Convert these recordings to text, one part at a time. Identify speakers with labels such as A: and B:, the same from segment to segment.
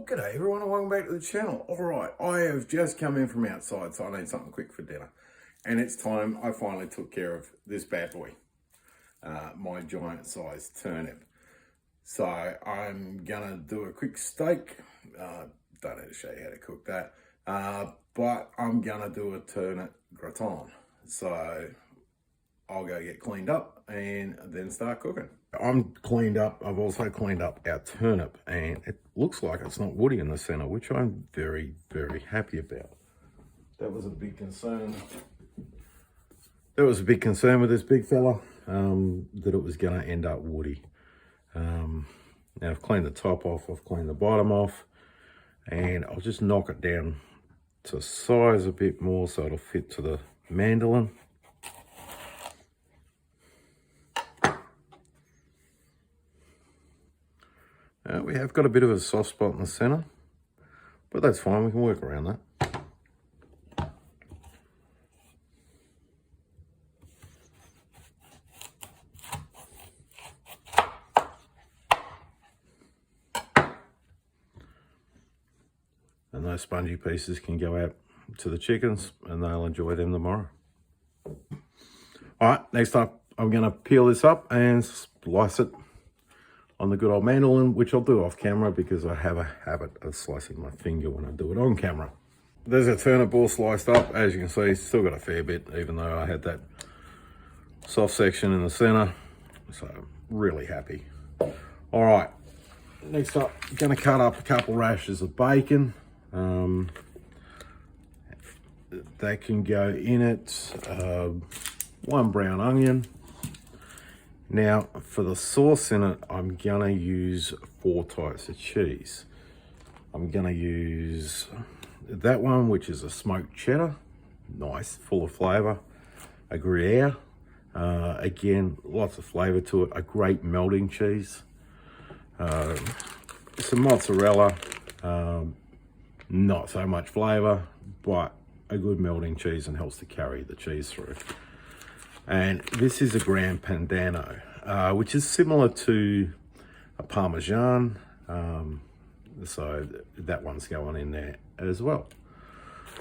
A: Well, g'day everyone and welcome back to the channel. Alright, I have just come in from outside, so I need something quick for dinner. And it's time I finally took care of this bad boy, my giant sized turnip. So I'm gonna do a quick steak. Don't need to show you how to cook that. But I'm gonna do a turnip gratin. So I'll go get cleaned up and then start cooking. I'm cleaned up. I've also cleaned up our turnip and it looks like it's not woody in the center, which I'm very, very happy about. That was a big concern. There was a big concern with this big fella, that it was going to end up woody. Now I've cleaned the top off, I've cleaned the bottom off, and I'll just knock it down to size a bit more so it'll fit to the mandolin. We have got a bit of a soft spot in the center, but that's fine, we can work around that. And those spongy pieces can go out to the chickens and they'll enjoy them tomorrow. All right, next up, I'm gonna peel this up and slice it on the good old mandolin, which I'll do off camera because I have a habit of slicing my finger when I do it on camera. There's a turnip all sliced up. As you can see, still got a fair bit, even though I had that soft section in the center. So really happy. All right, next up, I'm gonna cut up a couple rashers of bacon. That can go in it, one brown onion. Now, for the sauce in it, I'm gonna use 4 types of cheese. I'm gonna use that one, which is a smoked cheddar, nice, full of flavor. A Gruyere, again, lots of flavor to it. A great melting cheese. Some mozzarella, not so much flavor, but a good melting cheese and helps to carry the cheese through. And this is a Gran Padano, which is similar to a Parmesan. So that one's going in there as well.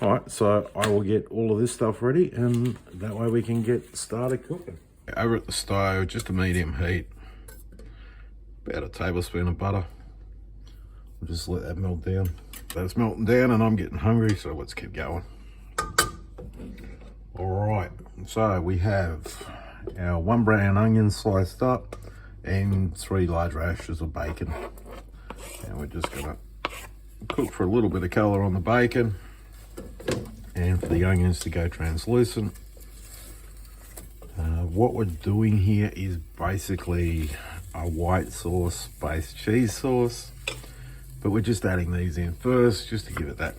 A: All right, so I will get all of this stuff ready and that way we can get started cooking. Over at the stove, just a medium heat, about a tablespoon of butter. I'll just let that melt down. That's melting down and I'm getting hungry, so let's keep going. All right, so we have our 1 brown onion sliced up and 3 large rashers of bacon. And we're just gonna cook for a little bit of color on the bacon and for the onions to go translucent. What we're doing here is basically a white sauce based cheese sauce, but we're just adding these in first just to give it that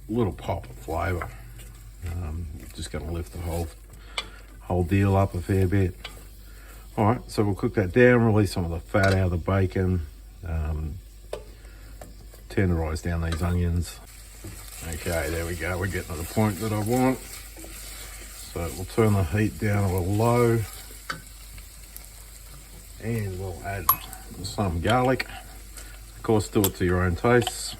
A: little pop of flavor. Just going to lift the whole deal up a fair bit. All right, so we'll cook that down, release some of the fat out of the bacon, tenderize down these onions. Okay, there we go. We're getting to the point that I want. So we'll turn the heat down to a low, and we'll add some garlic. Of course, do it to your own tastes.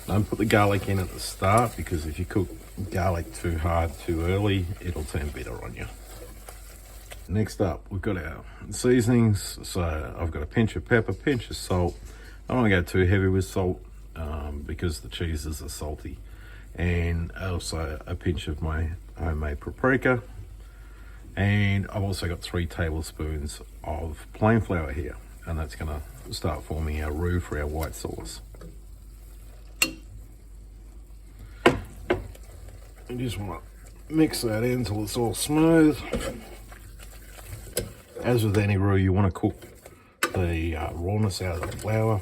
A: Don't put the garlic in at the start because if you cook garlic too hard too early, it'll turn bitter on you. Next up, we've got our seasonings. So I've got a pinch of pepper, pinch of salt. I don't want to go too heavy with salt because the cheeses are salty. And also a pinch of my homemade paprika. And I've also got 3 tablespoons of plain flour here. And that's gonna start forming our roux for our white sauce. You just want to mix that in until it's all smooth. As with any roux, you want to cook the rawness out of the flour.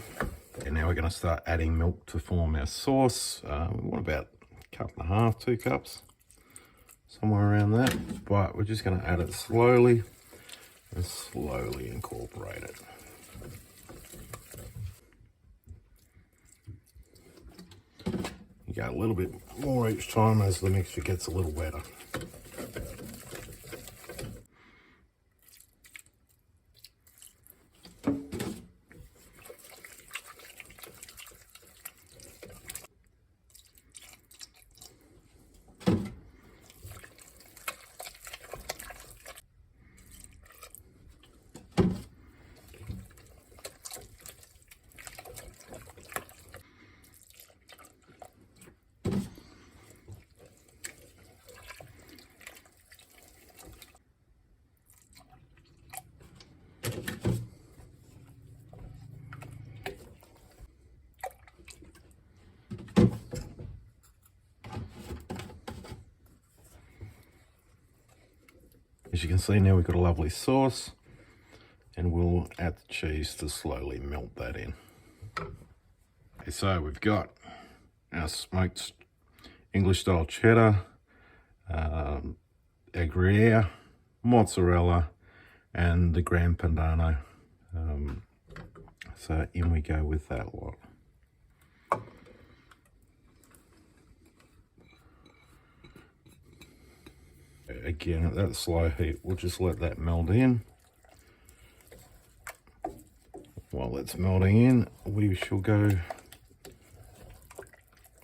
A: And now we're going to start adding milk to form our sauce. We want about 1.5 cups, 2 cups, somewhere around that. But we're just going to add it slowly and slowly incorporate it. You go a little bit more each time as the mixture gets a little wetter. as you can see now, we've got a lovely sauce, and we'll add the cheese to slowly melt that in. Okay, so we've got our smoked English style cheddar, Gruyere, mozzarella, and the Gran Padano. So in we go with that lot. Again, at that slow heat, we'll just let that melt in. While that's melting in, we shall go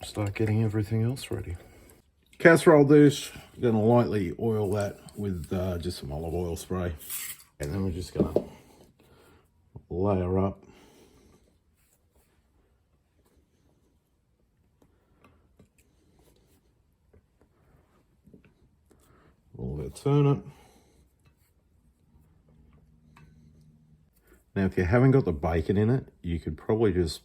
A: start getting everything else ready. Casserole dish, going to lightly oil that with just some olive oil spray. And then we're just going to layer up all our turnip. Now, if you haven't got the bacon in it, you could probably just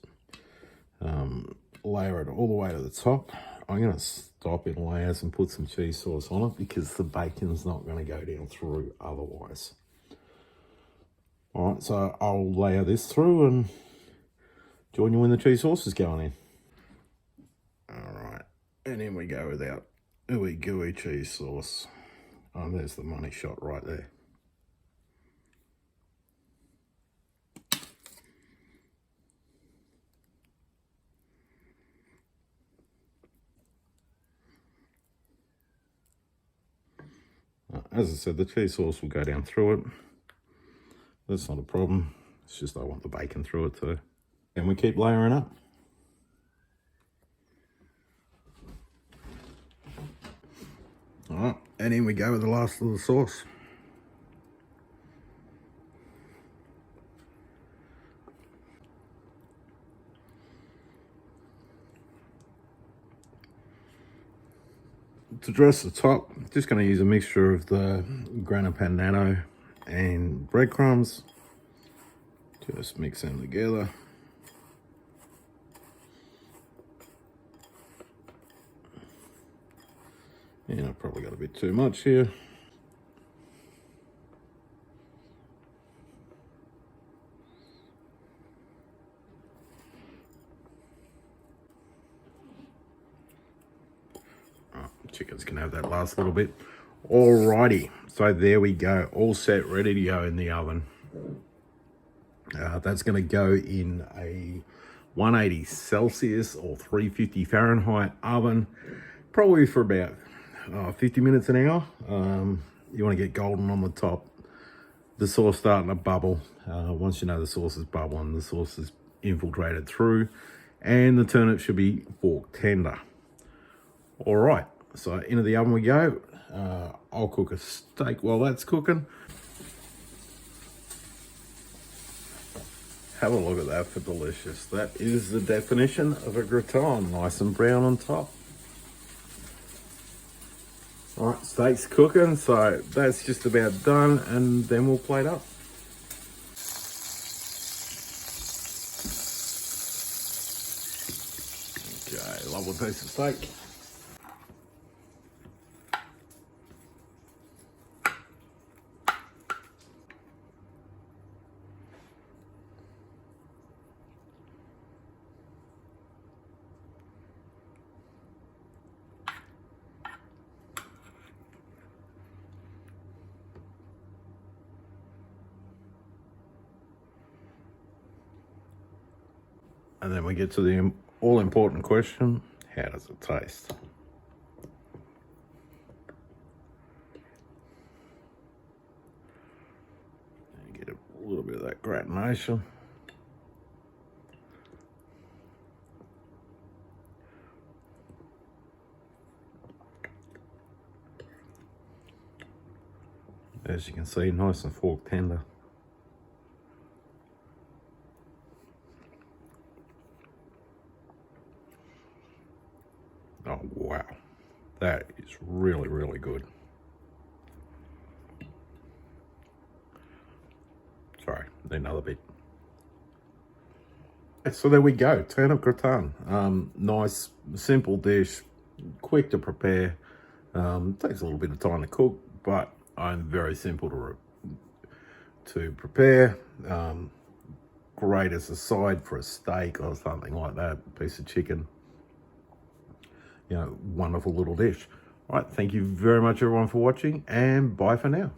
A: layer it all the way to the top. I'm going to stop in layers and put some cheese sauce on it because the bacon's not going to go down through otherwise. All right, so I'll layer this through and join you when the cheese sauce is going in. All right, and in we go with our ooey gooey cheese sauce. Oh, there's the money shot right there. As I said, the cheese sauce will go down through it. That's not a problem. It's just I want the bacon through it too. And we keep layering up. All right, and in we go with the last little sauce. To dress the top, just going to use a mixture of the Gran Padano and breadcrumbs. Just mix them together. And I've probably got a bit too much here. Chickens can have that last little bit. Alrighty, so there we go, all set, ready to go in the oven. That's going to go in a 180 Celsius or 350 Fahrenheit oven, probably for about 50 minutes an hour. You want to get golden on the top, the sauce starting to bubble. Once you know the sauce is bubbling, the sauce is infiltrated through, and the turnip should be fork tender. All right, so into the oven we go. I'll cook a steak while that's cooking. Have a look at that for delicious. That is the definition of a gratin, nice and brown on top. All right, steak's cooking, so that's just about done, and then we'll plate up. Okay, lovely piece of steak. And then we get to the all-important question, how does it taste? And get a little bit of that gratination. As you can see, nice and fork tender. Oh, wow. That is really, really good. Sorry, another bit. So there we go, turnip gratin. Nice, simple dish, quick to prepare. Takes a little bit of time to cook, but I'm very simple to prepare. Great as a side for a steak or something like that, piece of chicken. You know, wonderful little dish. All right, thank you very much everyone for watching, and bye for now.